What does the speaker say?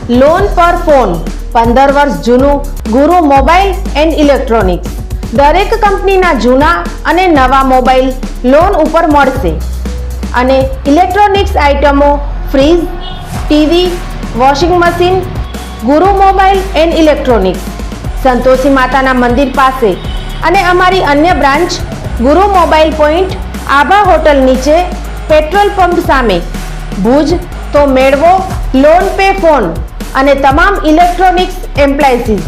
Loan પર phone 15 વર્ષ જૂનું ગુરુ મોબાઈલ એન્ડ ઇલેક્ટ્રોનિક્સ. દરેક કંપનીના જૂના અને નવા મોબાઈલ લોન ઉપર મળશે અને ઇલેક્ટ્રોનિક્સ આઇટમો ફ્રીજ, ટીવી, વોશિંગ મશીન. ગુરુ મોબાઈલ એન્ડ ઇલેક્ટ્રોનિક્સ, સંતોષી માતાના મંદિર પાસે અને અમારી અન્ય બ્રાન્ચ ગુરુ મોબાઈલ પોઈન્ટ, આભા હોટલ નીચે, પેટ્રોલ પંપ સામે, ભુજ. તો મેળવો લોન પે ફોન અને તમામ ઇલેક્ટ્રોનિક્સ એપ્લાયન્સીસ.